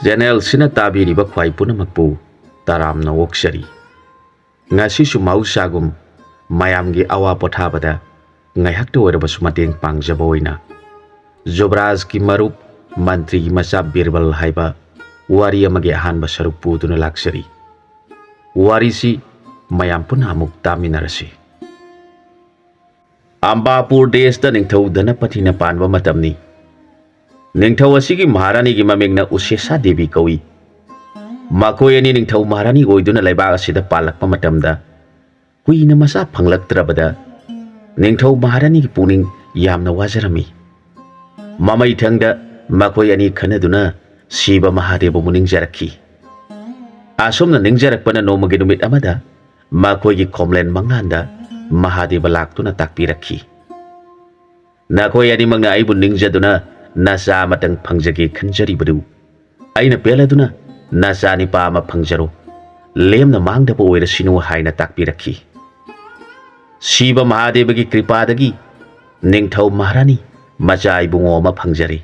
Janel sina tabiriba khwai punamakpu taramna woksari. Ngasisu mausagum mayamgi awa pothabada ngaihakta oirabasu mateng pangjaba oina. Jobraj ki marup mantri ki macha Birbal haiba wari amagi ahanba saruk puduna laksari. Wari si mayam puna amuk taminarasi. Ambapur desda ningthau Dhanapati panba matamni. Ningthau asigi Maharani gi mamingna Usesa Devi kawi. Makoi ani ningthau Maharani oiduna laibak asida palakpa matamda kuina masa phanglaktrabada ningthau Maharani gi puning yamna wajarami. Mamai thangda makoi ani khanaduna Shiva Mahadeva mu ningjarakhi. Asomna ningjarakpana nomagi numit amada makoi gi khomlen manganda Mahadeva laktuna takpirakhi. Nakoi ani mangna aibu ningjaduna nasa matang phangjage khanjari badu aina peladuna nasa ni pa ma phangjaro lemna mangda po oira sinu haina takpirakhi. Shiva Mahadeva gi kripadagi ningthau Maharani macha ibungo ma phangjari.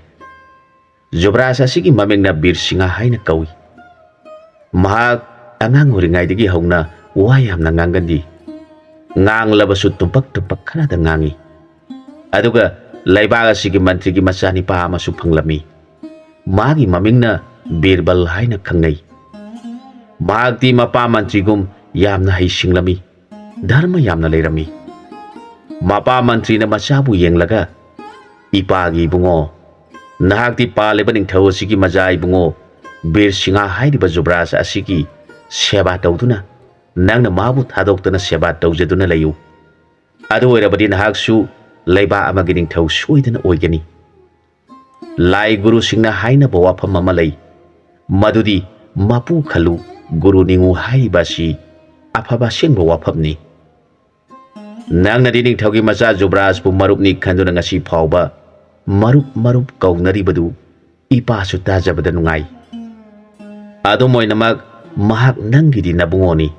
Jobraj asigi mamingna Birsingha haina kawi. Mahak angang oringaidagi hauna wayamna ngangandi. Nganglabasu tumpak khanada ngangi. Aduga laibak asigi mantri gi macha ni pa amasu phanglami. Magi mamingna Birbal haina khangnai. Mahakti mapa mantri gum yamna haisinglami. Dharma yamna leirami. Mapa mantri na machabu yenglaga ipagi bungo nahakti paleba ningthau asigi maja ibungo Birsingha hairiba Jobraj asigi seba tawduna nangna mabu thadoktana seba tawjaduna layu. Adu oirabadi nahaksu laiba amagi ningthau soidana oigani. Lai guru singna haina ba wafam ama lai. Madudi mapu khalu guru ningu hairiba si afaba sengba wafamni. Nangna di ningthau gi macha Jobraj pu marup ni khanduna ngasi phawba marup kaunari badu ipa su tajabada nungai. Ado moinamak mahak nangi di nabungoni.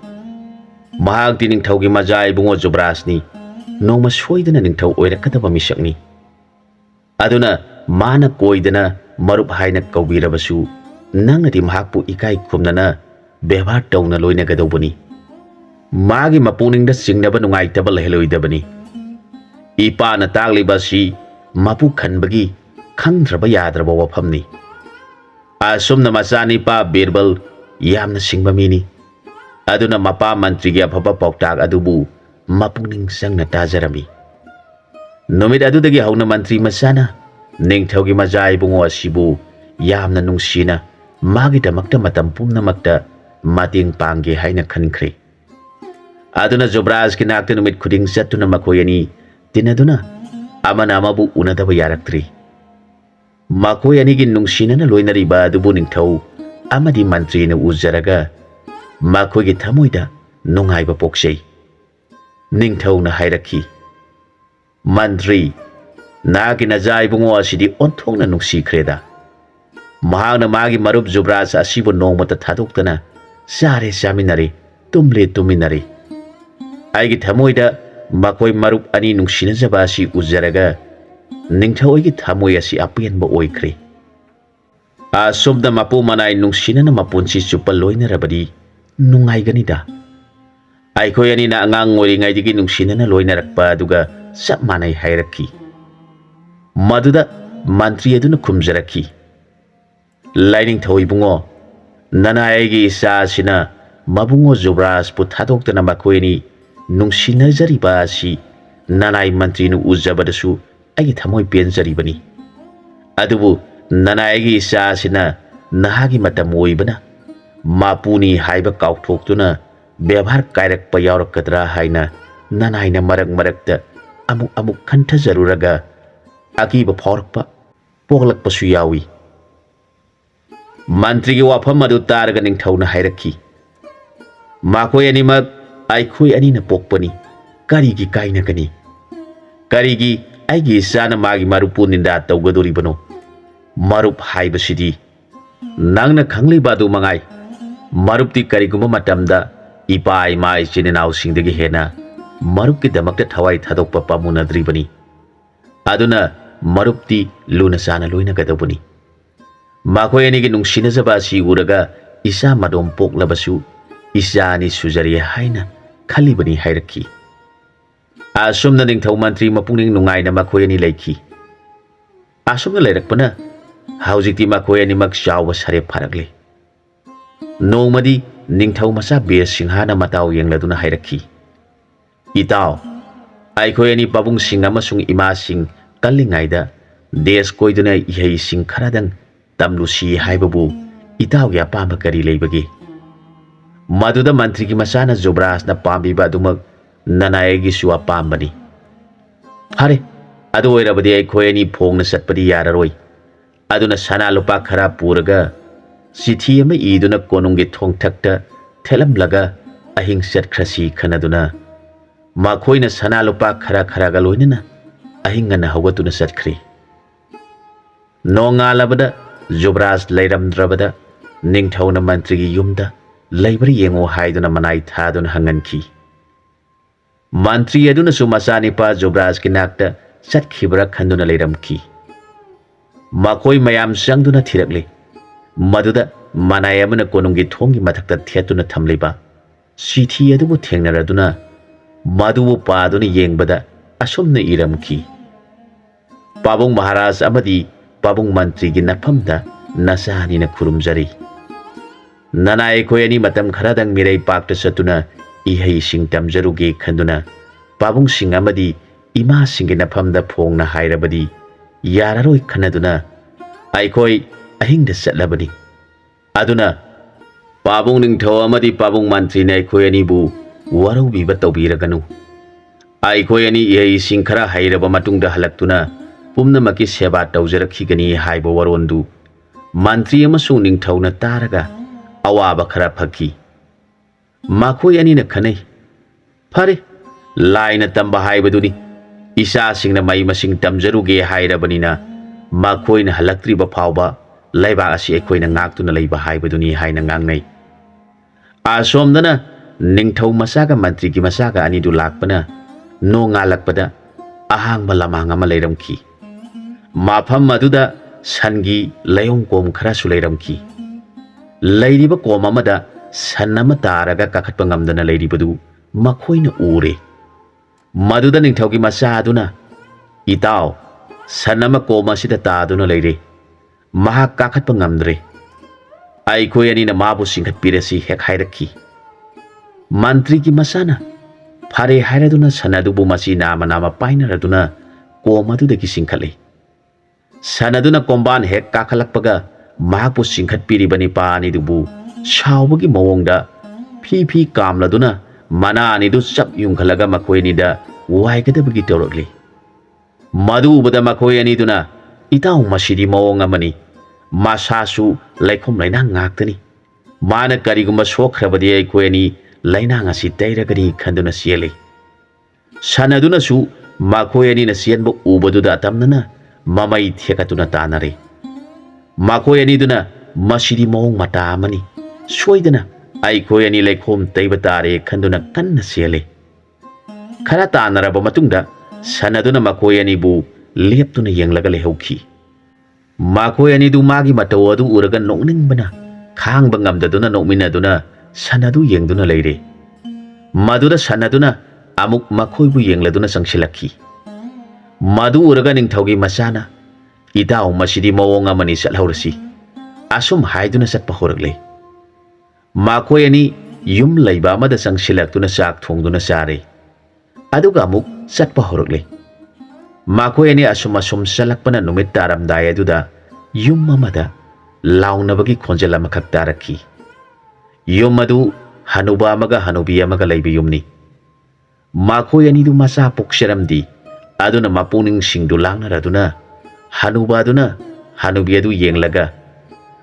Mahak di ningthau gi maja ibungo Jobraj ni noma soidana ningthau oirakadaba misakni. Aduna mana koidana marup haina kaubirabasu nangna di mahak pu ikai khumnana bebhar tawna loina gadobani. Magi mapuningda singnaba nungaitaba leheloidabani. Ipa na tagliba si mapu khanbagi khangdraba yadraba wafamni. Asumna machani pa Birbal yamna singba mini. Aduna mapa mantri gi afaba pauktak adubu mapuning sangna tajarami. Numit adudagi hauna mantri machana ningthau gi maja ibungo asibu yamna nungsina magidamakta matam pumnamakta mating pangge haina khankhre. Aduna Jobraj ki nakta numit khuding chattuna makoi ani tinaduna amana amabu unadaba yaraktri. Makoi ani gi nungsinana loinariba adubu ningthau amadi mantri na uzaraga makoi gi thamoida nungaiba poksei. Ningthau na hairakhi. Mantri nagi naja ibungo asidi onthongna nungsikreda. Mahakna magi marup Jobraj asibu nongmata thadoktana sare saminare tumle tuminare. Aigi thamoida makoi marup ani nungsinajaba asi uzaraga ningthau aigi thamoi asi apianba oikre. Asomda mapu manai nungsinana mapunsi chupa loinarabadi nungaiganida. Aikoi ani na angang oringaidagi nungsinana loinarakpa aduga chap manai hairakhi. Maduda mantri aduna khumjarakhi. Lainingthau ibungo nana aigi isa asina mabungo Jobraj pu thadoktana makoi ani nungsinajariba asi nanai mantri nu uzabadasu aigi thamoi penjaribani. Adubu nana aigi isa asina nahagi matam oibana mapuni haiba kauthoktuna bebhar kairakpa yaurakadra haina nanaina marakta amuk khanthajaruraga akiba phaurakpa poglakpasu yawi. Mantri gi wafam adu taraga ningthauna hairakhi. Makoi animak aikoi anina pokpani karigi kainagani. Karigi aigi isana magi marupu ninda tawgadoribano. Marup haibasidi nangna khangliba adu mangai. Marupti kariguma matamda ipa ima ichininaw singdagi hena marupki damakta thawai thadokpa pamunadribani. Aduna marupti luna sana loina gadabani. Makoy ani gi nungsinazaba asi uraga isa madom poklabasu isa ani sujari haina khalibani hairaki. Asumna ningthau mantri mapungning nungai na makoy ani laiki. Asumna lairakpana haujikti makoy ani mak chawa sare pharakle. Nongmadi ningthau masa bir singhana matau yengladuna hairaki. Itaw aikhoy ani pabung sing amasung ima sing kalingaida des koiduna ihei sing kharadang tamlusi haibabu itaw ya pamba kari leibagi. Maduda mantri ki masana Zubras na pambiba dumak nanayagi suwa pambani. Hare, adu oirabadi aikhoy ani phong na satpadi yararoi. Aduna sana lupa khara puraga sithi ama iduna konunggi thongthakta thelamlaga ahing satkrasi khanaduna. Makoy na sana lupa khara khara galoinana ahing ngana hawatuna satkri. Nonga labada Zubras leiramdrabada ningthau na mantri gi yumda laibari yengo haiduna manai thaduna hanganki. Mantri aduna sumasani pa Zubras ki nakta satkhibra khanduna leiramki. Makoy mayam sangduna thirakle. Maduda manai amana konunggi thongi mathakta thetuna thamleba. Sithi adubu thengnaraduna Madubu paduna yengbada asumna iramki. Pabung Maharaj amadi Pabung Mantri gi nafamda nasani na khurumjari. Nanai koy ani matam kharadang mirai pakta satuna ihei sing tamjaruge khanduna Pabung sing amadi ima singi nafamda phong na hairabadi yararoi khanaduna aikhoy ahingda satlabani. Aduna Pabung ningthau amadi Pabung Mantri na aikhoy ani bu warau biba tawbiraganu. Aikhoy ani ihei sing khara hairaba matungda halaktuna pumnamaki seba tawjarakhigani haiba warondu Mantri amasung ningthau na taraga awaba khara phaki. Makoy ani na khanai. Phare laina tamba haibaduni isa singna mai masing tamjaruge hairabanina makoy na halaktriba phawba laiba asi aikhoy na ngaktuna leiba haibaduni haina ngangnai. Asomdana ningthau masaga mantri gi masaga ani du lakpana no ngalakpada ahangba lamang ama leiramki. Mafam maduda sangi layong kom khara su leiramki. Leiriba kom amada san ama taraga kakhatpa ngamdana leiribadu makoy na ure. Maduda ningthau gi masa aduna itaw san ama kom asida taduna leire. Maha kakhatpa ngamdre. Aikhoy ani na mabu singkhat pirasi hek hairaki. Mantri ki masana phare hairaduna sanadubu masi nama nama painaraduna komadu deki singkhale. Sanaduna komban hek kakhalakpaga mahapu singkhat piribani pani dubu shawbagi mawongda phi kamladuna mana anidu sap yungkhalaga makoy nida waigedabagi tawrakli. Madu ubada makoy aniduna itaw masidi mawong amani masasu laikhom laina ngaktani. Mana kariguma sokhrabadi aikhoy ani lainang asi tairagani khanduna siele. Sanaduna su makoy ani na sienbo ubaduda tamnana mamai thekatuna tanare. Makoy ani duna masidi mawong mata amani soidana aikhoy ani laikhom taiba tare khanduna kanna siele. Khara tanaraba matungda sanaduna makoy ani bu leptuna yenglaga lehauki. Makoy ani du magi mataw adu uraga nokningbana khangba ngamdaduna nokminaduna sanadu yengduna leire. Maduda sanaduna amuk makoy bu yengladuna sangsilaki. Madu uraga ningthaugi masana itaw masidi mawong amani salhaurasi asum haiduna satpa horagle. Makoy ani yum laiba amada sangsilaktuna sak thongduna sare. Aduga amuk satpa horagle. Makoy ani asum salakpana numit taramday aduda yum amada launabagi khonjal amakhak taraki. Yum adu hanuba amaga hanubi amaga laibi yumni. Makoy ani du masa puksharamdi aduna mapuning singdu langnaraduna hanuba aduna hanubi adu yenglaga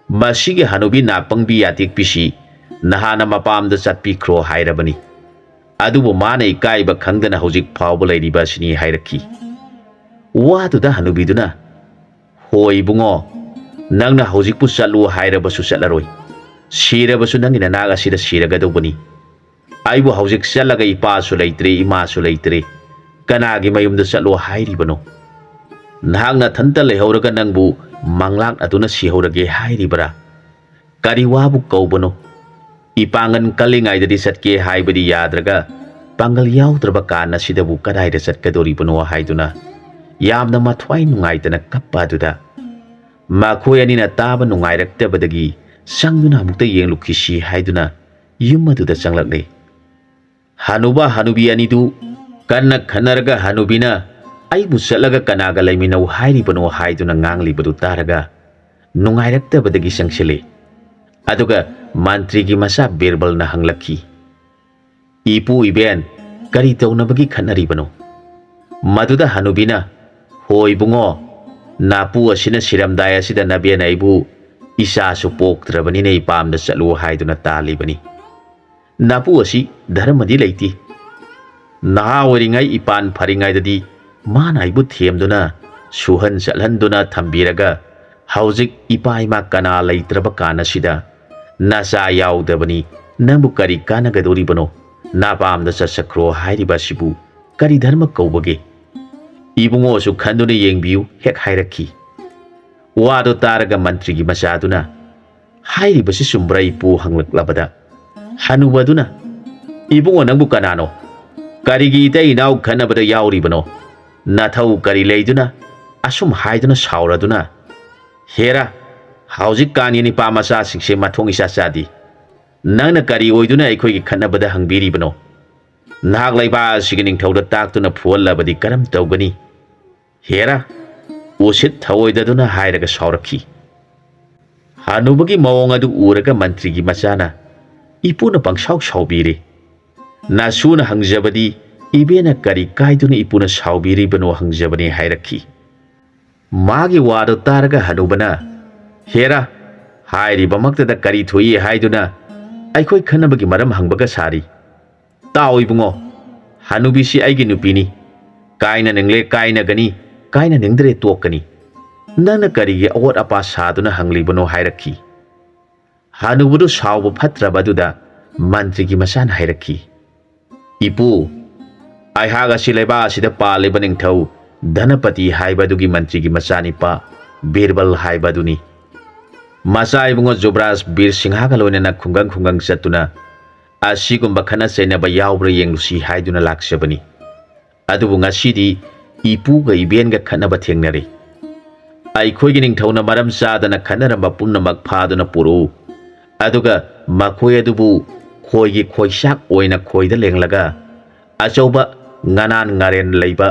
masigi hanubi napangbi yatik pisi nahana mapamda satpi kro hairabani. Adubu mana ikaiba khangdana hojik phawba leiriba sini hairaki. Waduda hanubiduna hoi bungo nangna hojik pu satlu hairabasu satlaroi. Sirabasu nangina naga sida siragadobani. Aibu hojik satlaga ipasu leitre imasu leitre. Kanagi mayumda satlo hairibano. Nahangna thanta lehauraga nangbu manglak aduna sihorage hairibara kari wabu kaubano ipangan kalingai dadi satke haibadi yadraga pangal yaudraba kana sidabu kadai da satkadoribano haiduna yamna mathwai nungaitana kappaduda makhoi anina taba nungairaktabadagi sangduna mukta yenglukisi haiduna yumaduda changlakle hanuba hanubi anidu kanna khanaraga hanubina aibu satlaga kanaga laiminau hairibano haiduna nganglibadu taraga nungairaktabadagi sangsile aduga mantri gi masa birbal na hanglaki ipu iben kari taunabagi khanaribano maduda hanubina hoi bungo napu asina siramdai asida nabian aibu isa su poktrabani nei pamda chalu haiduna talibani napu asi dharmadi leiti naha oringai ipan pharingai dadi mana aibu themduna suhan chalhanduna thambiraga haujik ipa ima kana leitraba kana sida nasa yaudabani nambu kari kana gadoribano napamda chasakhro hairiba sibu kari dharma kaubage ibungo su khanduna yengbiu hek hairakhi wado taraga mantri gi masaduna hairiba si sumbra ipu hanglaklabada hanubaduna ibungo nangbu kanano kari gi dai nau khanabada yauribano nathau kari leiduna asum haiduna sauraduna hera hauzik kani ni pa masa sikse mathong isa sadi nangna kari oiduna aikoi gi khanabada hangbiribano nahak laiba sigining thauda taktuna phuallabadi karam tawgani hera usit thawoidaduna hairaga saurakhi hanubagi mawong adu uraga mantri gi machana ipuna pangsau saubiri nasuna hangjabadi ibena kari kaiduna ipuna saubiri bano hangjabani hairakhi magi wado taraga hanubana hera hairiba maktada kari thoi haiduna aikoi khanabagi maram hangbaga sari taoibungo hanubisi aigi nupini kaina nengle kaina gani kaina nengdre tokani nana karigi awat apa saduna hanglibano hairakhi hanubudu saubu phatrabaduda mantri gi masan hairakhi ipu aihaga silaiba asida paliba ningthau dhanapati haibadugi mantri gi masani pa birbal haibaduni masai bungo jobras bir singha galonena khungang khungang chatuna asigumba khana sainaba yaubra yenglusi haiduna lakshabani adubu ngasidi ipu ga iben ga khanaba thengnare ai khoigi ning thauna maram sadana khanaramba punnamak phaduna puru aduga makhoi adubu khoigi khoisak oina khoida lenglaga achauba nganan ngaren leiba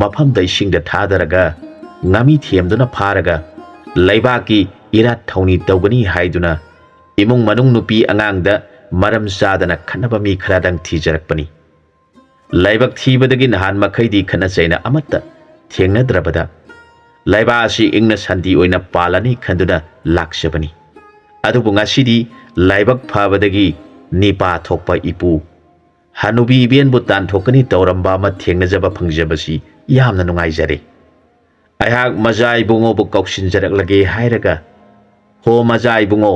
mafam dai singda thadaraga ngami themduna pharaga leiba ki irat thauni tawgani haiduna imung manung nupi angangda maram sadana khanaba mi kharadang thijarakpani laibak thibadagi nahan makhaidi khana chaina amatta thengnadrabada laiba asi ingna sandi oina palani khanduna lakshabani adubu ngasidi laibak phabadagi nipa thokpa ipu hanubi bienbu tan thokani tawramba ma thengnajaba phangjabasi yamna nungaijare aihak majai bungo bu kauksin jaraklage hairaga ho majai bungo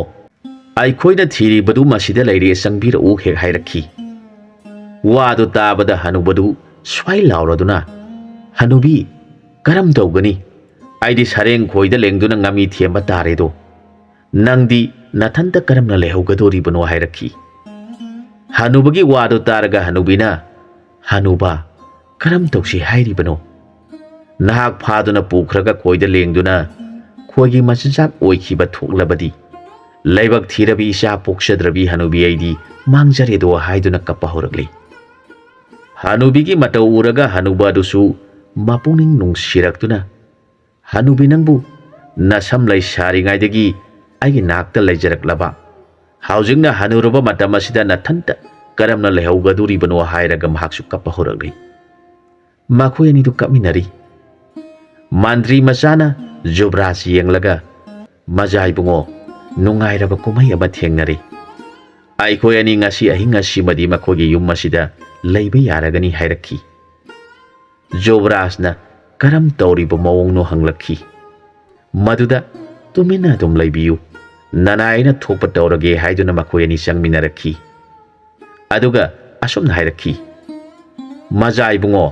aikhoina thiri badu masida lairi sangbira u hek hairakhi wadu tabada hanubadu swai lauraduna hanubi karam tawgani aidi sareng khoida lengduna ngami themba taredo nangdi nathanta karamna lehaugadori bano hairakhi hanubagi wadu taraga hanubina hanuba karam tawsi hairi bano nahak phaduna pukhraga khoida lengduna khoigi machinsak oikhiba thoklabadi laibak thirabi isa poksadrabi hanubi aidi mangjaredo haiduna kappa horakle hanubigi matau uraga hanuba dusu mapuning nungsirakduna hanubi nangbu nasam lai saringaidagi aigi nakta laijaraklaba haujingna hanuraba matam asida nathanta karamna lehaugaduri bano hairaga mahaksu kappa horakle makhoi ani du kaminari mandri machana jobrasi yenglaga majai bungo nungairaba kumai aba thengnare aikhoi ani ngasi ahinga simadi makhogi yum masida leiba yaragani hairakhi jobrasna karam tawriba mawongno hanglakhi maduda tumina dum leibiyu nanaina thokpa tawrage haiduna makhoi ani sangminarakhi aduga asumna hairakhi majai bungo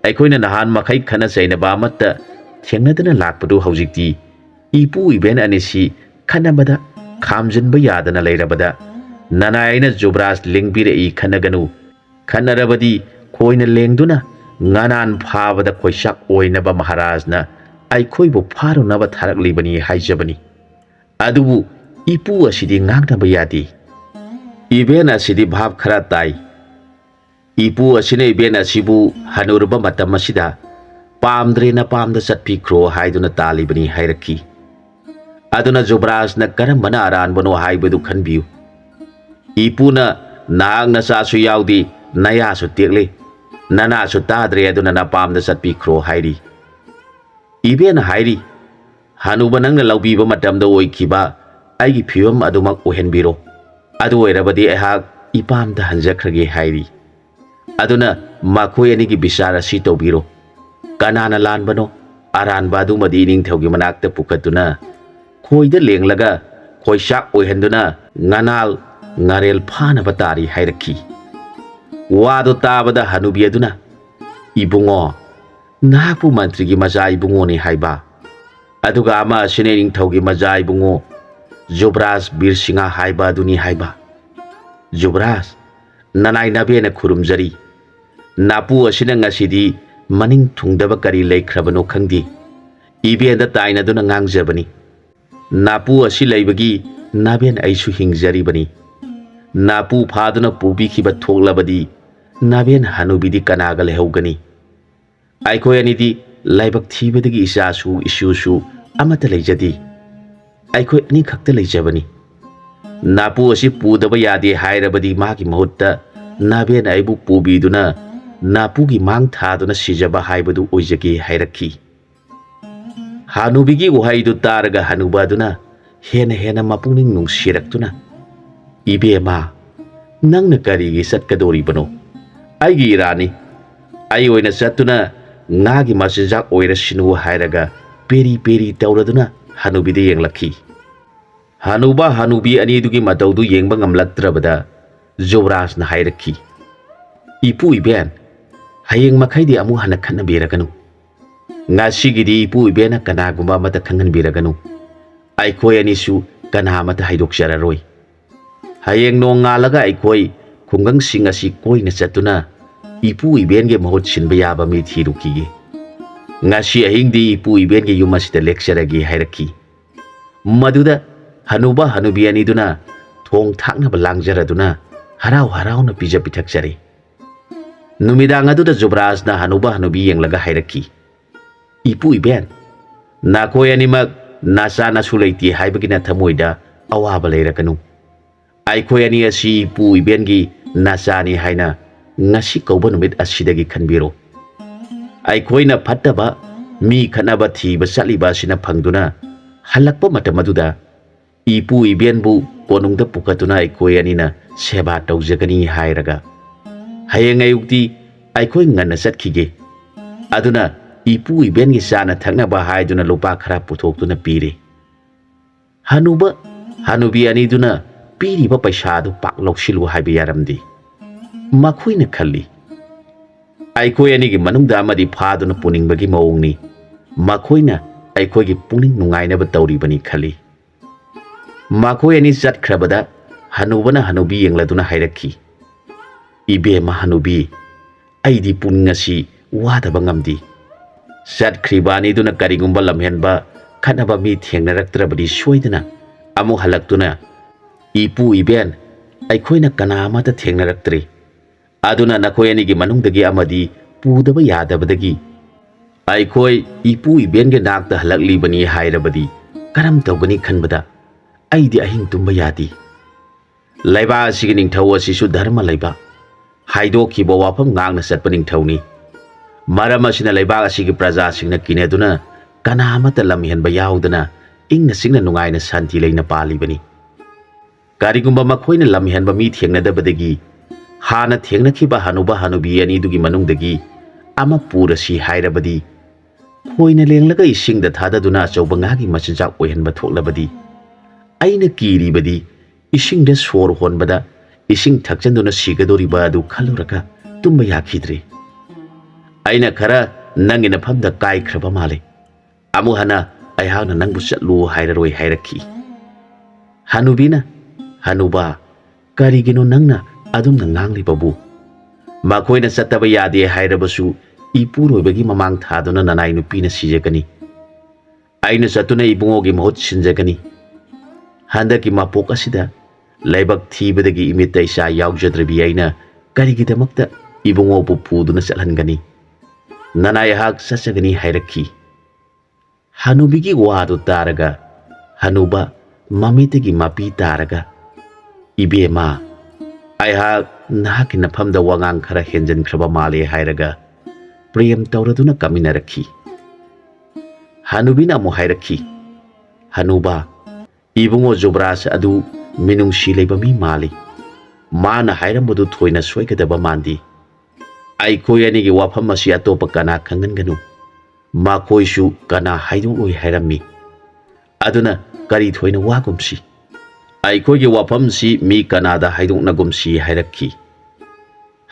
aikoina nahan makhai khana chaina ba matta thengnadana lakpadu haujikti ipu iben anisi khanabada khamjinba yadana leirabada nanaina Jubras lingbire I khanaganu khanarabadi koina lengduna nganan phabada koisak oinaba Maharajna aikhoibu pharunaba tharaklibani haijabani adubu ipu asidi ngangnaba yadi iben asidi bhab khara tai ipu asine iben asibu hanurba matam asida pamdrena pamda satpikhro haiduna talibani hairaki aduna Jubrasna karambana aranbano haibadu khanbiu ipuna nangna sasu yaudi naya su tekle nana su tadre aduna na pamda satpikhro hairi iben hairi hanuba nangna laubiba matamda oikiba aigi phiwam adumak ohenbiro adu oirabadi ehak ipamda hanjakrage hairi aduna makhoi anigi bisara si tobiro kanana lanbano aranba adumadi ningthaugi manakta pukatuna khoida lenglaga khoisak oihenduna nganal ngarel phana batari hairaki wado tabada hanubi aduna ibungo napu mantri gi maja ibungo ni haiba aduga ama sine ningthaugi maja ibungo Jubras Birsinga haiba aduni haiba Jubras nanai nabena khurumjari napu asina ngasidi maning thungdaba kari leikrabano khangdi ibenda taina duna ngangjabani napu asi leibagi naben aisu hingjari bani napu phaduna pubi khiba thoklabadi naben hanubidi kanaga lehaugani aikoi anidi laibak thibadagi isasu isusu amata leijadi aikoi ani khakta leijabani napu asi pudaba yade hairabadi magi mahutta naben aibu pubiduna napugi mang thaduna sijaba haibadu oijagi hairaki hanubigi wahaidu taraga hanubaduna hena hena mapuning nungsiraktuna ibema nangna karigi satkadoribano aigi irani ai oina satuna ngagi masijak oirasinu hairaga peri peri tauraduna hanubide yenglakhi hanuba hanubi anidugi mataudu yengba ngamlaktrabada Jubrasna hairaki ipu iben hayeng makhaidi amu hana khanabiraganu ngasigidi ipu ibena kanagumba mata khanganbiraganu aikoi anisu kana mata haidokjararoi hayeng nongalaga aikoi khungang singasi koina chatuna ipu ibenge mahut sinba yaba mi thirukige ngasi ahingdi ipu ibenge yumasida lecturagi hairaki maduda hanuba hanubi aniduna thong thakna balangjaraduna harau harau na pija pithakjari numidang aduda Jubrasna hanuba hanubi yenglaga hairaki ipu iben nakoi animak nasa nasu leiti haibagina thamoida awaba leirakanu aikoi ani asi ipu ibengi nasani haina ngasi kauba numit asidagi khanbiro aikoina phattaba mi khanaba thiba saliba sina phangduna halakpa matamaduda ipu ibenbu konungda pukatuna aikoi anina seba tawjagani hairaga hayeng ayukti aikoi nganna satkhige aduna ipu ibengi sana thaknaba haiduna lupa khara puthokduna pire hanuba hanubi aniduna piriba paisadu pak loksilu haiba yaramdi makhoina khalli aikoi anigi manungda amadi phaduna puningbagi maungni makhoina aikoigi puning nungainaba tawribani khalli makoi ani zatkrabada hanubana hanubi yengladuna hairaki ibema hanubi aidi puningasi wadaba ngamdi satkribani duna karigumba lamhenba khanaba mi thengnaraktrabadi soidana amu halaktuna ipu iben aikhoina kana amata thengnaraktre aduna nakoi anigi manungdagi amadi pudaba yadabadagi aikoi ipu iben ge nakta halaklibani hairabadi karam tawgani khanbada aidi ahing tumba yadi laiba asigi ningthau asisu dharma laiba haidokhiba wafam ngangna satpa ningthauni maram asina laiba asigi praja singna kineduna kana amata lamhenba yaudana ingna singna nungaina santi leina palibani karigumba makhoina lamhenba mi thengnadabadagi hana thengnakhiba hanuba hanubi ani dugi manungdagi ama purasi hairabadi khoina lenglaga isingda thadaduna achauba ngagi machinjak oihenba thoklabadi aina kiribadi isingda sor honbada ising thakchanduna sigadoriba adu khaluraga tumba yakhidre aina khara nangina phamda kai khraba male amu hana ꯑꯩꯍꯥꯛꯅ ꯅꯪꯕꯨ ꯆꯠꯂꯨ ꯍꯥꯏꯔꯔꯣꯏ ꯍꯥꯏꯔꯛꯈꯤ꯫ ꯍꯅꯨꯕꯤꯅ ꯍꯅꯨꯕꯥ ꯀꯔꯤꯒꯤꯅꯣ ꯅꯪꯅ ꯑꯗꯨꯝꯅ ꯉꯥꯡꯂꯤꯕꯕꯨ? ꯃꯈꯣꯏꯅ ꯆꯠꯇꯕ ꯌꯥꯗꯦ ꯍꯥꯏꯔꯕꯁꯨ ꯏꯄꯨꯔꯣꯏꯕꯒꯤ ꯃꯃꯥꯡ ꯊꯥꯗꯨꯅ ꯅꯅꯥꯏ ꯅꯨꯄꯤꯅ ꯁꯤꯖꯒꯅꯤ꯫ ꯑꯩꯅ ꯆꯠꯇꯨꯅ ꯏꯕꯨꯡꯉꯣꯒꯤ ꯃꯍꯨꯠ ꯁꯤꯟꯖꯒꯅꯤ꯫ ꯍꯟꯗꯛꯀꯤ ꯃꯄꯣꯛ ꯑꯁꯤꯗ ꯂꯥꯏꯕꯛ ꯊꯤꯕꯗꯒꯤ ꯏꯃꯤꯠꯇ ꯏꯆꯥ ꯌꯥꯎꯖꯗ꯭ꯔꯕꯤ ꯑꯩꯅ ꯀꯔꯤꯒꯤꯗꯃꯛꯇ ꯏꯕꯨꯡꯉꯣꯕꯨ ꯄꯨꯗꯨꯅ ꯆꯠꯍꯟꯒꯅꯤ? ꯅꯅꯥꯏ ꯑꯩꯍꯥꯛ ꯆꯠꯆꯒꯅꯤ ꯍꯥꯏꯔꯛꯈꯤ꯫ ꯍꯅꯨꯕꯤꯒꯤ ꯋꯥꯗꯨ ꯇꯥꯔꯒ ꯍꯅꯨꯕ ꯃꯃꯤꯠꯇꯒꯤ ꯃꯄꯤ ꯇꯥꯔꯒ ꯏꯕꯦꯝꯃ ꯑꯩꯍꯥꯛ ꯅꯍꯥꯛꯀꯤ ꯅꯐꯝꯗ ꯋꯥꯉꯥꯡ ꯈꯔ ꯍꯦꯟꯖꯟꯈ꯭ꯔꯕ ꯃꯥꯜꯂꯦ ꯍꯥꯏꯔꯒ ꯄ꯭ꯔꯦꯝ ꯇꯧꯔꯗꯨꯅ ꯀꯞꯃꯤꯟꯅꯔꯛꯈꯤ꯫ ꯍꯅꯨꯕꯤꯅ ꯑꯃꯨꯛ ꯍꯥꯏꯔꯛꯈꯤ, ꯍꯅꯨꯕꯥ ꯏꯕꯨꯡꯉꯣ ꯖꯨꯕ꯭ꯔꯥꯖ ꯑꯗꯨ ꯃꯤꯅꯨꯡꯁꯤ ꯂꯩꯕ ꯃꯤ ꯃꯥꯜꯂꯤ꯫ ꯃꯥꯅ ꯍꯥꯏꯔꯝꯕꯗꯨ ꯊꯣꯏꯅ ꯁꯣꯏꯒꯗꯕ ꯃꯥꯟꯗꯦ꯫ ꯑꯩꯈꯣꯏ ꯑꯅꯤꯒꯤ ꯋꯥꯐꯝ ꯑꯁꯤ ꯑꯇꯣꯞꯄ ꯀꯅꯥ ꯈꯪꯍꯟꯒꯅꯨ꯫ ꯃꯈꯣꯏꯁꯨ ꯀꯅꯥ ꯍꯥꯏꯗꯣꯛꯂꯣꯏ ꯍꯥꯏꯔꯝꯃꯤ꯫ ꯑꯗꯨꯅ ꯀꯔꯤ ꯊꯣꯏꯅ ꯋꯥꯒꯨꯝꯁꯤ? ꯑꯩꯈꯣꯏꯒꯤ ꯋꯥꯐꯝꯁꯤ ꯃꯤ ꯀꯅꯥꯗ ꯍꯥꯏꯗꯣꯛꯅꯒꯨꯝꯁꯤ ꯍꯥꯏꯔꯛꯈꯤ꯫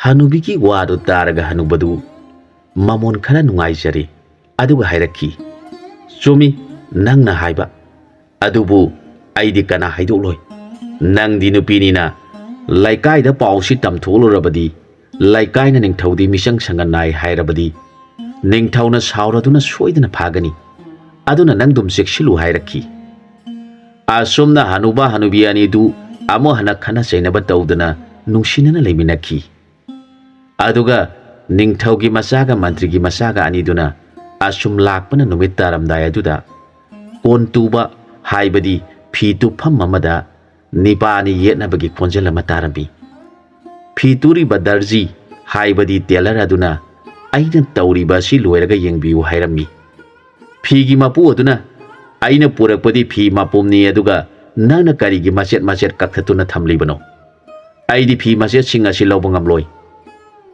ꯍꯅꯨꯕꯤꯒꯤ ꯋꯥꯗꯨ ꯇꯥꯔꯒ ꯍꯅꯨꯕꯗꯨ ꯃꯃꯣꯟ ꯈꯔ ꯅꯨꯡꯉꯥꯏꯖꯔꯦ ꯑꯗꯨꯒ ꯍꯥꯏꯔꯛꯈꯤ, ꯆꯨꯝꯃꯤ ꯅꯪꯅ ꯍꯥꯏꯕ, ꯑꯗꯨꯕꯨ ꯑꯩꯗꯤ ꯀꯅꯥ ꯍꯥꯏꯗꯣꯛꯂꯣꯏ꯫ ꯅꯪꯗꯤ ꯅꯨꯄꯤꯅꯤꯅ ꯂꯩꯀꯥꯏꯗ ꯄꯥꯎꯁꯤ ꯇꯝꯊꯣꯛꯂꯨꯔꯕꯗꯤ, ꯂꯩꯀꯥꯏꯅ ꯅꯤꯡꯊꯧꯗꯤ ꯃꯤꯆꯪ ꯁꯪꯒ ꯅꯥꯏ ꯍꯥꯏꯔꯕꯗꯤ ꯅꯤꯡꯊꯧꯅ ꯁꯥꯎꯔꯗꯨꯅ ꯁꯣꯏꯗꯅ ꯐꯥꯒꯅꯤ꯫ ꯑꯗꯨꯅ ꯅꯪꯗꯨꯝ ꯆꯦꯛꯁꯤꯜꯂꯨ ꯍꯥꯏꯔꯛꯈꯤ꯫ ꯑꯁꯨꯝꯅ ꯍꯅꯨꯕ ꯍꯅꯨꯕꯤ ꯑꯅꯤꯗꯨ ꯑꯃꯨꯛ ꯍꯟꯅ ꯈꯟꯅ ꯆꯩꯅꯕ ꯇꯧꯗꯅ ꯅꯨꯡꯁꯤꯅꯅ ꯂꯩꯃꯤꯟꯅꯈꯤ꯫ ꯑꯗꯨꯒ ꯅꯤꯡꯊꯧꯒꯤ ꯃꯆꯥꯒ ꯃꯟꯇ꯭ꯔꯤꯒꯤ ꯃꯆꯥꯒ ꯑꯅꯤꯗꯨꯅ ꯑꯁꯨꯝ ꯂꯥꯛꯄꯅ ꯅꯨꯃꯤꯠ ꯇꯥꯔꯝꯗꯥꯏ ꯑꯗꯨꯗ ꯀꯣꯟ ꯇꯨꯕ ꯍꯥꯏꯕꯗꯤ ꯐꯤ ꯇꯨꯐꯝ ꯑꯃꯗ ꯅꯤꯄꯥꯅꯤ ꯌꯦꯠꯅꯕꯒꯤ ꯈꯣꯟꯖꯦꯜ ꯑꯃ ꯇꯥꯔꯝꯃꯤ꯫ ꯐꯤ ꯇꯨꯔꯤꯕ ꯗꯔꯖꯤ ꯍꯥꯏꯕꯗꯤ ꯇꯦꯂꯔ ꯑꯗꯨꯅ ꯑꯩꯅ ꯇꯧꯔꯤꯕ ꯑꯁꯤ ꯂꯣꯏꯔꯒ ꯌꯦꯡꯕꯤꯌꯨ ꯍꯥꯏꯔꯝꯃꯤ꯫ ꯐꯤꯒꯤ ꯃꯄꯨ ꯑꯗꯨꯅ ꯑꯩꯅ ꯄꯨꯔꯛꯄꯗꯤ ꯐꯤ ꯃꯄꯨꯝꯅꯤ, ꯑꯗꯨꯒ ꯅꯪꯅ ꯀꯔꯤꯒꯤ ꯃꯆꯦꯠ ꯃꯆꯦꯠ ꯀꯛꯊꯠꯇꯨꯅ ꯊꯝꯂꯤꯕꯅꯣ? ꯑꯩꯗꯤ ꯐꯤ ꯃꯆꯦꯠꯁꯤꯡ ꯑꯁꯤ ꯂꯧꯕ ꯉꯝꯂꯣꯏ꯫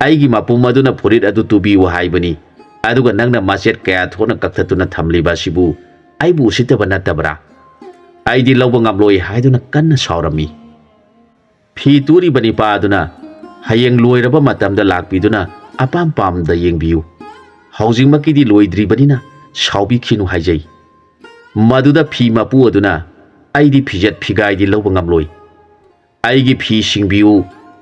ꯑꯩꯒꯤ ꯃꯄꯨꯝ ꯑꯗꯨꯅ ꯐꯨꯔꯤꯠ ꯑꯗꯨ ꯇꯨꯕꯤꯌꯨ ꯍꯥꯏꯕꯅꯤ, ꯑꯗꯨꯒ ꯅꯪꯅ ꯃꯆꯦꯠ ꯀꯌꯥ ꯊꯣꯛꯅ ꯀꯛꯊꯠꯇꯨꯅ ꯊꯝꯂꯤꯕ ꯑꯁꯤꯕꯨ ꯑꯩꯕꯨ ꯎꯁꯤꯠꯇꯕ ꯅꯠꯇꯕ꯭ꯔꯥ? ꯑꯩꯗꯤ ꯂꯧꯕ ꯉꯝꯂꯣꯏ ꯍꯥꯏꯗꯨꯅ ꯀꯟꯅ ꯁꯥꯎꯔꯝꯃꯤ꯫ ꯐꯤ ꯇꯨꯔꯤꯕ ꯅꯤꯄꯥ ꯑꯗꯨꯅ ꯍꯌꯦꯡ ꯂꯣꯏꯔꯕ ꯃꯇꯝꯗ ꯂꯥꯛꯄꯤꯗꯨꯅ ꯑꯄꯥꯝ ꯄꯥꯝꯗ ꯌꯦꯡꯕꯤꯌꯨ, ꯍꯧꯖꯤꯛꯃꯛꯀꯤꯗꯤ ꯂꯣꯏꯗ꯭ꯔꯤꯕꯅꯤꯅ ꯁꯥꯎꯕꯤꯈꯤꯅꯨ ꯍꯥꯏꯖꯩ꯫ ꯃꯗꯨꯗ ꯐꯤ ꯃꯄꯨ ꯑꯗꯨꯅ ꯑꯩꯗꯤ ꯐꯤꯖꯦꯠ ꯐꯤꯒꯥꯏꯗꯤ ꯂꯧꯕ ꯉꯝꯂꯣꯏ, ꯑꯩꯒꯤ ꯐꯤ ꯁꯤꯡꯕꯤꯌꯨ,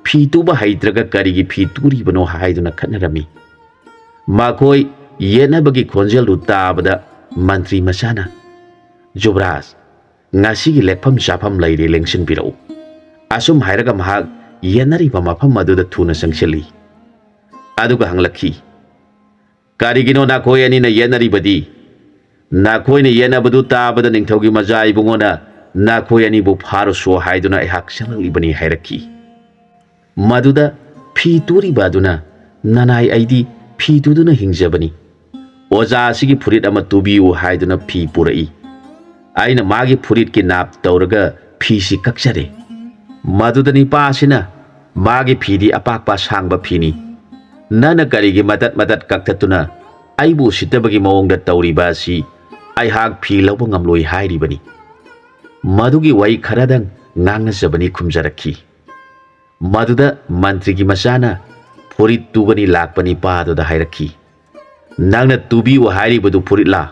ꯐꯤ ꯇꯨꯕ ꯍꯩꯇ꯭ꯔꯒ ꯀꯔꯤꯒꯤ ꯐꯤ ꯇꯨꯔꯤꯕꯅꯣ ꯍꯥꯏꯗꯨꯅ ꯈꯠꯅꯔꯝꯃꯤ꯫ ꯃꯈꯣꯏ ꯌꯦꯠꯅꯕꯒꯤ ꯈꯣꯟꯖꯦꯜꯗꯨ ꯇꯥꯕꯗ ꯃꯟꯇ꯭ꯔꯤ ꯃꯆꯥꯅ, ꯖꯨꯕ꯭ꯔꯥꯖ ꯉꯁꯤꯒꯤ ꯂꯦꯛꯐꯝ ꯆꯥꯐꯝ ꯂꯩꯔꯦ, ꯂꯦꯡꯁꯤꯟꯕꯤꯔꯛꯎ꯫ ꯑꯁꯨꯝ ꯍꯥꯏꯔꯒ ꯃꯍꯥꯛ ꯌꯦꯠꯅꯔꯤꯕ ꯃꯐꯝ ꯑꯗꯨꯗ ꯊꯨꯅ ꯆꯪꯁꯤꯜꯂꯤ꯫ ꯑꯗꯨꯒ ꯍꯪꯂꯛꯈꯤ, ꯀꯔꯤꯒꯤꯅꯣ ꯅꯈꯣꯏ ꯑꯅꯤꯅ ꯌꯦꯠꯅꯔꯤꯕꯗꯤ? ꯅꯈꯣꯏꯅ ꯌꯦꯠꯅꯕꯗꯨ ꯇꯥꯕꯗ ꯅꯤꯡꯊꯧꯒꯤ ꯃꯆꯥ ꯏꯕꯨꯡꯉꯣꯅ ꯅꯈꯣꯏ ꯑꯅꯤꯕꯨ ꯐꯥꯔꯨꯁꯣ ꯍꯥꯏꯗꯨꯅ ꯑꯩꯍꯥꯛ ꯆꯪꯂꯛꯂꯤꯕꯅꯤ ꯍꯥꯏꯔꯛꯈꯤ꯫ ꯃꯗꯨꯗ ꯐꯤ ꯇꯨꯔꯤꯕ ꯑꯗꯨꯅ, ꯅꯅꯥꯏ ꯑꯩꯗꯤ ꯐꯤ ꯇꯨꯗꯨꯅ ꯍꯤꯡꯖꯕꯅꯤ, ꯑꯣꯖꯥ ꯑꯁꯤꯒꯤ ꯐꯨꯔꯤꯠ ꯑꯃ ꯇꯨꯕꯤꯌꯨ ꯍꯥꯏꯗꯨꯅ ꯐꯤ ꯄꯨꯔꯛꯏ꯫ ꯑꯩꯅ ꯃꯥꯒꯤ ꯐꯨꯔꯤꯠꯀꯤ ꯅꯥꯞ ꯇꯧꯔꯒ ꯐꯤꯁꯤ ꯀꯛꯆꯔꯦ꯫ ꯃꯗꯨꯗ ꯅꯤꯄꯥ ꯑꯁꯤꯅ ꯃꯥꯒꯤ ꯐꯤꯗꯤ ꯑꯄꯥꯛꯄ ꯑꯁꯥꯡꯕ ꯐꯤꯅꯤ, ꯅꯪꯅ ꯀꯔꯤꯒꯤ ꯃꯇꯠ ꯃꯇꯠ ꯀꯛꯊꯠꯇꯨꯅ ꯑꯩꯕꯨ ꯎꯁꯤꯠꯇꯕꯒꯤ ꯃꯑꯣꯡꯗ ꯇꯧꯔꯤꯕ ꯑꯁꯤ ꯑꯩꯍꯥꯛ ꯐꯤ ꯂꯧꯕ ꯉꯝꯂꯣꯏ ꯍꯥꯏꯔꯤꯕꯅꯤ꯫ ꯃꯗꯨꯒꯤ ꯋꯥꯔꯤ ꯈꯔꯗꯪ ꯉꯥꯡꯅꯖꯕꯅꯤ ꯈꯨꯝꯖꯔꯛꯈꯤ꯫ ꯃꯗꯨꯗ ꯃꯟꯇ꯭ꯔꯤꯒꯤ ꯃꯆꯥꯅ ꯐꯨꯔꯤꯠ ꯇꯨꯒꯅꯤ ꯂꯥꯛꯄ ꯅꯤꯄꯥ ꯑꯗꯨꯗ ꯍꯥꯏꯔꯛꯈꯤ, ꯅꯪꯅ ꯇꯨꯕꯤꯌꯨ ꯍꯥꯏꯔꯤꯕꯗꯨ ꯐꯨꯔꯤꯠꯂꯥ?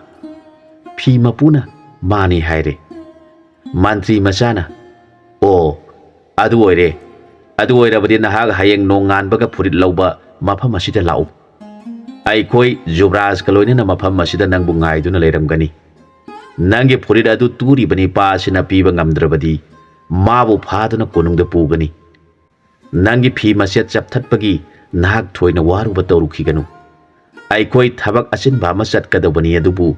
ꯐꯤ ꯃꯄꯨꯅ ꯃꯥꯅꯤ ꯍꯥꯏꯔꯦ꯫ ꯃꯟꯇ꯭ꯔꯤ ꯃꯆꯥꯅ, ꯑꯣ ꯑꯗꯨ ꯑꯣꯏꯔꯦ, ꯑꯗꯨ ꯑꯣꯏꯔꯕꯗꯤ ꯅꯍꯥꯛ ꯍꯌꯦꯡ ꯅꯣꯡꯉꯥꯟꯕꯒ ꯐꯨꯔꯤꯠ ꯂꯧꯕ ꯃꯐꯝ ꯑꯁꯤꯗ ꯂꯥꯛꯎ꯫ ꯑꯩꯈꯣꯏ ꯖꯨꯕ꯭ꯔꯥꯖꯀ ꯂꯣꯏꯅꯅ ꯃꯐꯝ ꯑꯁꯤꯗ ꯅꯪꯕꯨ ꯉꯥꯏꯗꯨꯅ ꯂꯩꯔꯝꯒꯅꯤ꯫ ꯅꯪꯒꯤ ꯐꯨꯔꯤꯠ ꯑꯗꯨ ꯇꯨꯔꯤꯕ ꯅꯤꯄꯥ ꯑꯁꯤꯅ ꯄꯤꯕ ꯉꯝꯗ꯭ꯔꯕꯗꯤ ꯃꯥꯕꯨ ꯐꯥꯗꯨꯅ ꯀꯣꯅꯨꯡꯗ ꯄꯨꯒꯅꯤ꯫ ꯅꯪꯒꯤ ꯐꯤ ꯃꯆꯦꯠ ꯆꯞꯊꯠꯄꯒꯤ ꯅꯍꯥꯛ ꯊꯣꯏꯅ ꯋꯥꯔꯨꯕ ꯇꯧꯔꯨꯈꯤꯒꯅꯨ꯫ ꯑꯩꯈꯣꯏ ꯊꯕꯛ ꯑꯆꯤꯟꯕ ꯑꯃ ꯆꯠꯀꯗꯧꯕꯅꯤ, ꯑꯗꯨꯕꯨ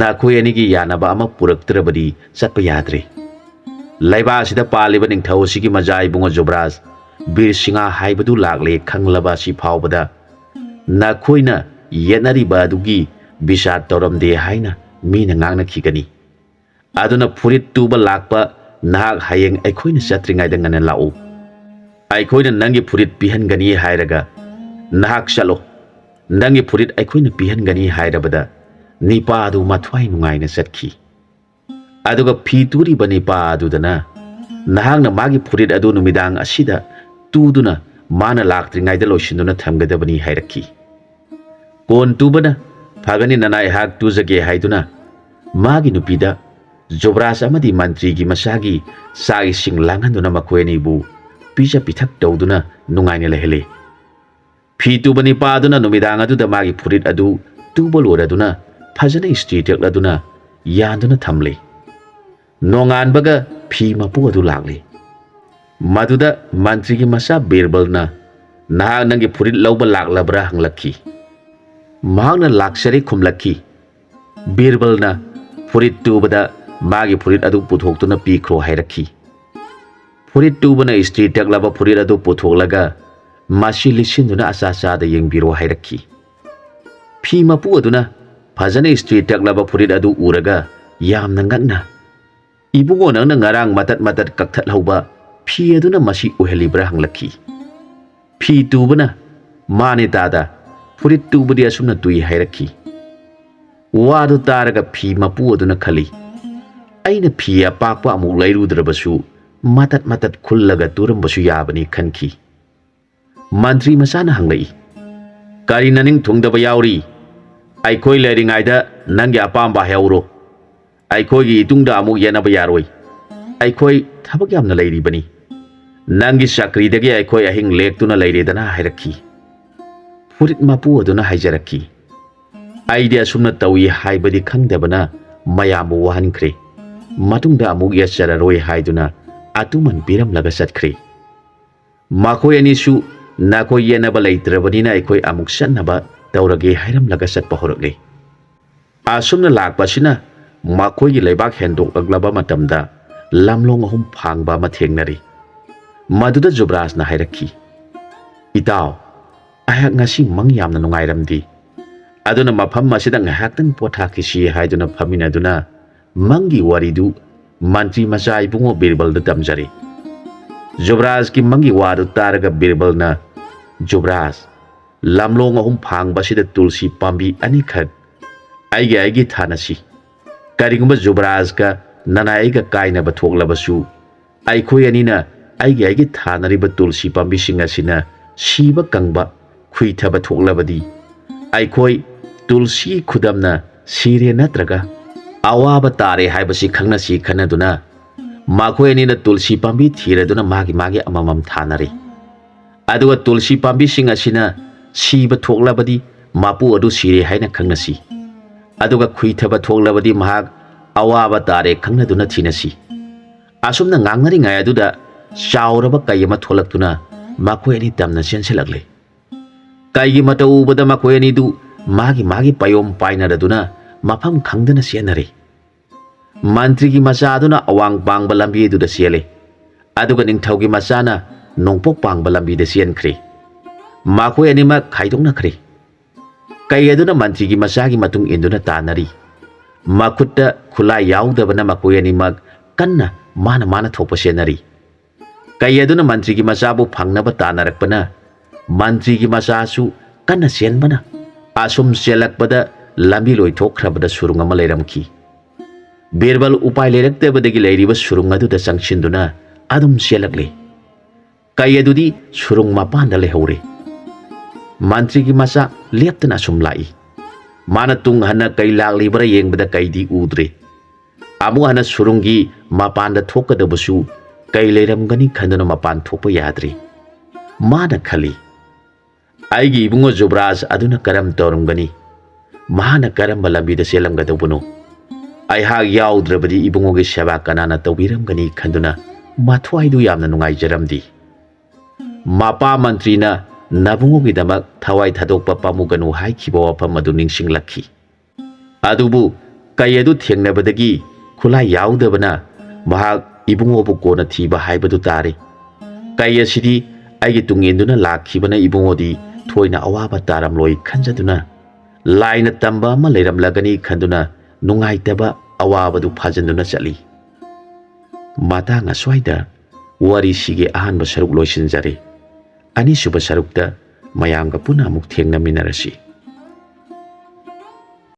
ꯅꯈꯣꯏ ꯑꯅꯤꯒꯤ ꯌꯥꯅꯕ ꯑꯃ ꯄꯨꯔꯛꯇ꯭ꯔꯕꯗꯤ ꯆꯠꯄ ꯌꯥꯗ꯭ꯔꯦ꯫ ꯂꯩꯕꯥꯛ ꯑꯁꯤꯗ ꯄꯥꯜꯂꯤꯕ ꯅꯤꯡꯊꯧ ꯑꯁꯤꯒꯤ ꯃꯆꯥ ꯏꯕꯨꯡꯉꯣ ꯖꯨꯕ꯭ꯔꯥꯖ ꯕꯤꯔꯁꯤꯡꯍꯥ ꯍꯥꯏꯕꯗꯨ ꯂꯥꯛꯂꯦ ꯈꯪꯂꯕ ꯑꯁꯤ ꯐꯥꯎꯕꯗ ꯅꯈꯣꯏꯅ ꯌꯦꯠꯅꯔꯤꯕ ꯑꯗꯨꯒꯤ ꯕꯤꯆꯥꯔ ꯇꯧꯔꯝꯗꯦ ꯍꯥꯏꯅ ꯃꯤꯅ ꯉꯥꯡꯅꯈꯤꯒꯅꯤ꯫ ꯑꯗꯨꯅ ꯐꯨꯔꯤꯠ ꯇꯨꯕ ꯂꯥꯛꯄ ꯅꯍꯥꯛ ꯍꯌꯦꯡ ꯑꯩꯈꯣꯏꯅ ꯆꯠꯇ꯭ꯔꯤꯉꯩꯗ ꯉꯟꯅ ꯂꯥꯛꯎ꯫ ꯑꯩꯈꯣꯏꯅ ꯅꯪꯒꯤ ꯐꯨꯔꯤꯠ ꯄꯤꯍꯟꯒꯅꯤ ꯍꯥꯏꯔꯒ ꯅꯍꯥꯛ ꯆꯠꯂꯣ꯫ ꯅꯪꯒꯤ ꯐꯨꯔꯤꯠ ꯑꯩꯈꯣꯏꯅ ꯄꯤꯍꯟꯒꯅꯤ ꯍꯥꯏꯔꯕꯗ ꯅꯤꯄꯥ ꯑꯗꯨ ꯃꯊ꯭ꯋꯥꯏ ꯅꯨꯡꯉꯥꯏꯅ ꯆꯠꯈꯤ꯫ ꯑꯗꯨꯒ ꯐꯤ ꯇꯨꯔꯤꯕ ꯅꯤꯄꯥ ꯑꯗꯨꯗꯅ ꯅꯍꯥꯛꯅ ꯃꯥꯒꯤ ꯐꯨꯔꯤꯠ ꯑꯗꯨ ꯅꯨꯃꯤꯗꯥꯡ ꯑꯁꯤꯗ ꯇꯨꯗꯨꯅ ꯃꯥꯅ ꯂꯥꯛꯇ꯭ꯔꯤꯉꯩꯗ ꯂꯣꯏꯁꯤꯟꯗꯨꯅ ꯊꯝꯒꯗꯕꯅꯤ ꯍꯥꯏꯔꯛꯈꯤ꯫ ꯀꯣꯟ ꯇꯨꯕꯅ ꯐꯒꯅꯤ, ꯅꯅꯥꯏ ꯑꯩꯍꯥꯛ ꯇꯨꯖꯒꯦ ꯍꯥꯏꯗꯨꯅ Magi nupida Jobraj amadi mantri gi masagi sai sing langhanduna makoeni bu pija pithak tawduna nungaina lehele. Phi tubani paduna numidang aduda magi furit adu tubol oraduna phajana istri tekladuna yanduna thamle. Nongan baga phi mapu adu lagle. Maduda mantri gi masa Birbalna nahak nangi furit lawba laklabra hanglakhi. Mahakna laksari khumlakhi. Birbalna furit tubada magi furit adu puthokuna pikro hairakhi. Furit tubana istri teklaba furit adu puthoklaga masi lisinduna asa sada yengbiro hairakhi. Phi mapu aduna phajana istri teklaba furit adu uraga yamna ngakna. Ibungo nangna ngarang matat kaktat hauba phi aduna masi uhelibra hanglakhi. Phi tubana mane tada furit tubadi asumna tui hairakhi. Wadu taraga phi mapu aduna khali. Aina phi apakpa amuk lairudrabasu matat khullaga turambasu yabani khanki. Mantri masana hanglai. Kari naning thungdaba yauri. Aikoi lairingaida nangi apamba heuro. Aikoi gi itungda amuk yenaba yaroi. Aikoi thabak yamna lairibani. Nangi sakridagi aikoi ahing lektuna lairedana hairakhi. Furit mapu aduna haijarakhi. Aide asumna tawi haibadi khangdabana mayamu wahankre. Matungda amuk yasararoi haiduna atuman piramlaga satkre. Makoi anisu nakoi yenaba laitrabanina aikoi amuk sannaba taurage hairamlaga satpa horakle. Asumna lakpasina makoi gi leibak hendoklaglaba matamda lamlong ahum phangba ma thengnari. Maduda Jobraj na hairakhi. Itaw, ayak ngasi mang yamna nungairamdi. Aduna mafam masida ngahaktan pothakisi haiduna phaminaduna mangi waridu mantri macha ibungo Birbalda tamjari. Jobraj ki mangi wadu taraga Birbalna Jobraj lamlong ahum phangba sida tulsi pambi anikhat aigi thanasi. Karigumba Jobraj ka nana aiga kainaba thoklabasu aikoi anina aigi thanariba tulsi pambi singasina siba kangba khuithaba thoklabadi aikoi tulsi khudamna sire natraga awaba tare haibasi khangnasi khanaduna makoi anina tulsi pambi thiraduna magi amamam thanari. Aduga tulsi pambi singasina siba thoklabadi mapu adu sire haina khangnasi. Aduga khuithaba thoklabadi mahak awaba tare khangnaduna thinasi. Asumna ngangnari ngai aduda chauraba kayama tholaktuna makoi ani tamna senselakle. Kaigi mata ubada makoi ani du magi payom painaraduna mafam khangdana senare. Mantri gi macha aduna awang pangba lambi duda sele. Aduga ningthau gi machana nongpok pangba lambi da senkhre. Makoi ani ma khaidongna khre. Kai aduna mantri gi macha gi matung induna tanari. Makutta khula yaudabana makoi ani mag kanna mana thopa senari. Kai aduna mantri gi macha bu phangnaba tanarakpana mantri gi macha su kanna senbana asum selakpada lambi loi thokhrabada surung ama leiramki. Birbal upai leiraktabadagi leiriba surung aduda sangchinduna adum selakle. Kai adudi surung mapanda lehore. Mantri gi macha leptana asum lai. Mana tung hana kai laklibara yengbada kaidi udre. Amu hana surungi mapanda thokadabasu kai leiramgani khanduna mapan thokpa yadre. Mana khali aigi ibungo Jobraj aduna karam torumgani. Mana karam balambida selamgadabunu. Ai hak yaudrabadi ibungo gi seba kanana tawbiramgani khanduna mathwaidu yamna nungaijaramdi. Mapa mantrina nabungo gi damak thawai thadokpa pamuganu haikhiba wafam adu ningsinglakhi. Adubu kayadu thengnabadagi khula yaudabana mahak ibungo bu kona thiba haibadu tare. Kayasidi aigi tunginduna lakhibana ibungo di thoina awaba taramloi khanjaduna laina tamba ma leiramlagani khanduna nungaitaba awabadu phajanduna chali. Matanga swaida wari sige ahanba saruk loisinjare. Ani suba sarukta mayamga puna amuk thengnaminarasi.